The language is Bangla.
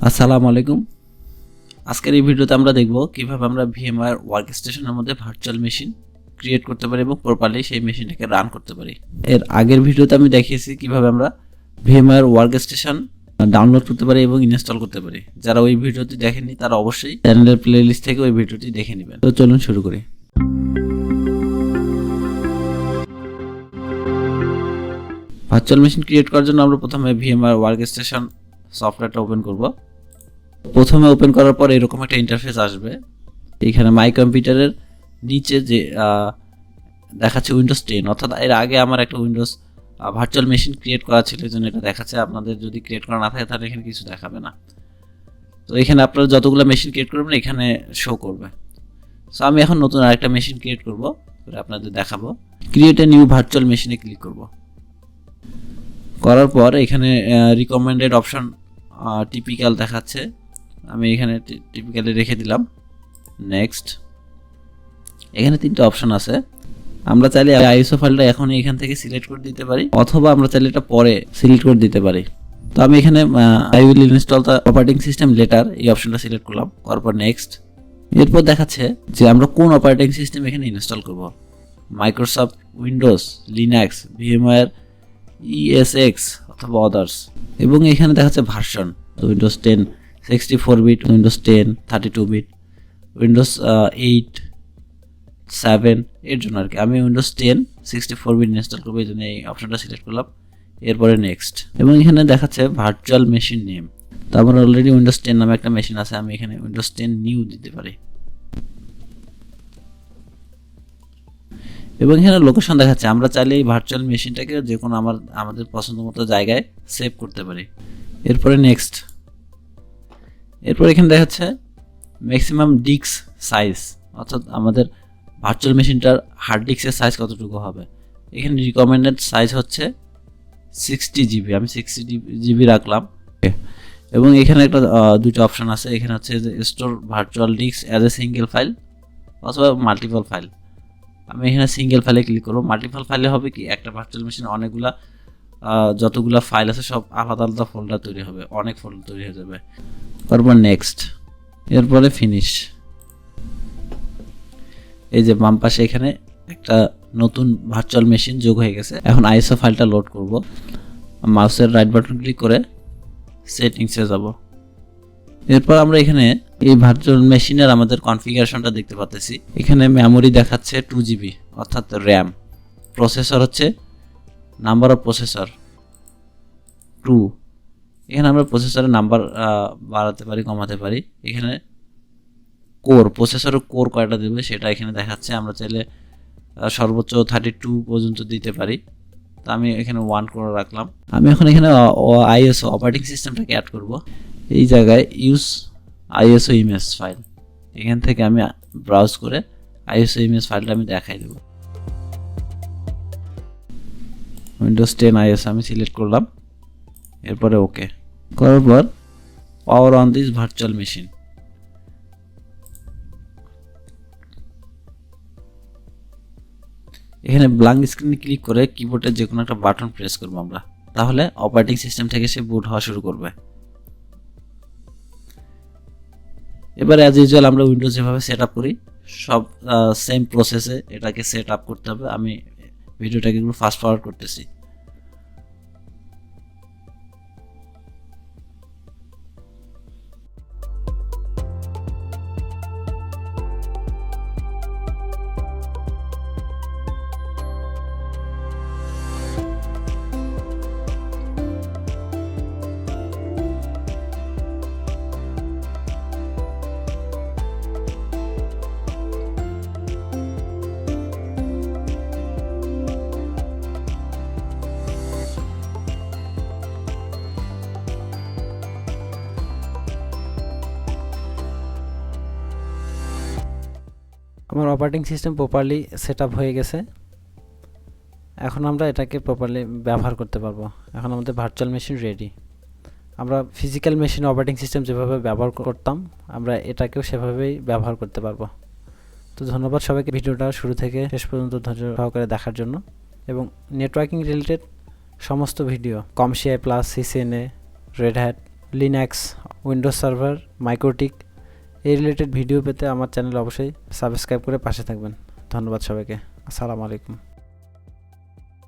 আসসালামু আলাইকুম। আজকের এই ভিডিওতে আমরা দেখব কিভাবে আমরা VMware ওয়ার্কস্টেশনের মধ্যে ভার্চুয়াল মেশিন ক্রিয়েট করতে পারি এবং প্রপারলি সেই মেশিনটাকে রান করতে পারি। এর আগের ভিডিওতে আমি দেখিয়েছি কিভাবে আমরা VMware ওয়ার্কস্টেশন ডাউনলোড করতে পারি এবং ইনস্টল করতে পারি। যারা ওই ভিডিওটি দেখেননি তারা অবশ্যই চ্যানেলের প্লেলিস্ট থেকে ওই ভিডিওটি দেখে নেবেন। তো চলুন শুরু করি। ভার্চুয়াল মেশিন ক্রিয়েট করার জন্য আমরা প্রথমে VMware ওয়ার্কস্টেশন সফটওয়্যারটা ওপেন করব। প্রথমে ওপেন করার পর এরকম একটা ইন্টারফেস আসবে। এখানে মাই কম্পিউটারের নিচে যে দেখাচ্ছে উইন্ডোজ 10, অর্থাৎ এর আগে আমার একটা উইন্ডোজ ভার্চুয়াল মেশিন ক্রিয়েট করা ছিল, এই জন্য এটা দেখাচ্ছে। আপনাদের যদি ক্রিয়েট করা না থাকে তাহলে এখানে কিছু দেখাবে না। তো এখানে আপনারা যতগুলো মেশিন ক্রিয়েট করবেন এখানে শো করবে। সো আমি এখন নতুন আরেকটা মেশিন ক্রিয়েট করব, করে আপনাদের দেখাবো। ক্রিয়েট এ নিউ ভার্চুয়াল মেশিনে ক্লিক করব। করার পর এখানে রিকমেন্ডেড অপশন টিপিক্যাল দেখাচ্ছে, আমি এখানে টিপিক্যালি রেখে দিলাম। নেক্সট। এখানে তিনটা অপশন আছে। আমরা চাইলে আইএসও ফাইলটা এখনই এখান থেকে সিলেক্ট করে দিতে পারি, অথবা আমরা চাইলে এটা পরে সিলেক্ট করে দিতে পারি। তো আমি এখানে I will install the operating system letter এই অপশনটা সিলেক্ট করলাম। করার পর নেক্সট। এরপর দেখাচ্ছে যে আমরা কোন অপারেটিং সিস্টেম এখানে ইনস্টল করব। Microsoft Windows, Linux, VMware ESX অথবা আদার্স। এবং এখানে দেখাচ্ছে ভার্সন, তো Windows 10 64 bit, Windows 10 32 bit, Windows 8 7 এর জন্য আর কি। আমি উইন্ডোজ 10 64 বিট ইনস্টল করবো, এই জন্য এই অপশনটা সিলেক্ট করলাম। এরপরে নেক্সট। এবং এখানে দেখাচ্ছে ভার্চুয়াল মেশিন নেম, তো আমার অলরেডি উইন্ডোজ 10 নামে একটা মেশিন আছে, আমি এখানে উইন্ডোজ 10 নিউ দিতে পারি। এবং এখানে লোকেশন দেখাচ্ছে, আমরা চাইলে এই ভার্চুয়াল মেশিনটাকে যে কোনো আমাদের পছন্দ মতো জায়গায় সেভ করতে পারি। এরপরে নেক্সট। এরপর এখানে দেখাচ্ছে ম্যাক্সিমাম ডিস্ক সাইজ, অর্থাৎ আমাদের ভার্চুয়াল মেশিনটার হার্ড ডিস্কের সাইজ কতটুকু হবে। এখানে রিকমেন্ডেড সাইজ হচ্ছে 60 জিবি, আমি 60 জিবি রাখলাম। এবং এখানে একটা দুটো অপশন আছে, এখানে হচ্ছে যে store virtual disk as a single file অথবা মাল্টিপল ফাইল। আমি এখানে সিঙ্গেল ফাইলে ক্লিক করবো। মাল্টিপল ফাইলে হবে কি, একটা ভার্চুয়াল মেশিনে অনেকগুলা যতগুলো ফাইল আছে সব আলাদা আলাদা ফোল্ডার তৈরি হবে, অনেক ফোল্ডার তৈরি হয়ে যাবে। তারপর নেক্সট। এরপরে ফিনিশ। এই যে বাম পাশে এখানে একটা নতুন ভার্চুয়াল মেশিন যোগ হয়ে গেছে। এখন আইএসও ফাইলটা লোড করব। মাউসের রাইট বাটন ক্লিক করে সেটিংসে যাব। এরপর আমরা এখানে এই ভার্চুয়াল মেশিনের আমাদের কনফিগারেশনটা দেখতে পাচ্ছি। এখানে মেমোরি দেখাচ্ছে 2 জিবি, অর্থাৎ র্যাম। প্রসেসর হচ্ছে নাম্বার অফ প্রসেসর 2। এখানে আমরা প্রসেসরের নাম্বার বাড়াতে পারি, কমাতে পারি। এখানে কোর, প্রসেসরের কোর কয়টা দেবে সেটা এখানে দেখাচ্ছে। আমরা চাইলে সর্বোচ্চ 32 পর্যন্ত দিতে পারি, তো আমি এখানে 1 করে রাখলাম। আমি এখন এখানে আইএসও অপারেটিং সিস্টেমটাকে অ্যাড করব। এই জায়গায় ইউজ আইএসও ইমেজ ফাইল, এখান থেকে আমি ব্রাউজ করে আইএসও ইমেজ ফাইলটা আমি দেখাই দেব। উইন্ডোজ 10 আইএসও আমি সিলেক্ট করলাম। এরপরে ওকে করার পর power on this virtual machine. এখানে ব্ল্যাঙ্ক স্ক্রিনে ক্লিক করে কিবোর্ডের যে কোনো একটা বাটন প্রেস করব আমরা, তাহলে অপারেটিং সিস্টেম থেকে সে বুট হওয়া শুরু করবে। এবার অ্যাজ ইউজুয়াল আমরা উইন্ডোজ যেভাবে সেট আপ করি সব সেম প্রসেসে এটাকে সেট আপ করতে হবে। আমি ভিডিওটাকে একটু ফাস্ট ফরওয়ার্ড করতেছি। আমার operating system properly set up হয়ে গেছে। এখন আমরা এটাকে প্রপারলি ব্যবহার করতে পারবো। এখন আমাদের ভার্চুয়াল মেশিন রেডি। আমরা ফিজিক্যাল মেশিন অপারেটিং সিস্টেম যেভাবে ব্যবহার করতাম আমরা এটাকেও সেভাবেই ব্যবহার করতে পারবো। তো ধন্যবাদ সবাইকে ভিডিওটা শুরু থেকে শেষ পর্যন্ত ধৈর্য সহকারে দেখার জন্য। এবং নেটওয়ার্কিং রিলেটেড সমস্ত video, CommCI+, CCNA, Red Hat, Linux, Windows server, MikroTik এই রিলেটেড ভিডিও পেতে আমার চ্যানেল অবশ্যই সাবস্ক্রাইব করে পাশে থাকবেন। ধন্যবাদ সবাইকে। আসসালামু আলাইকুম।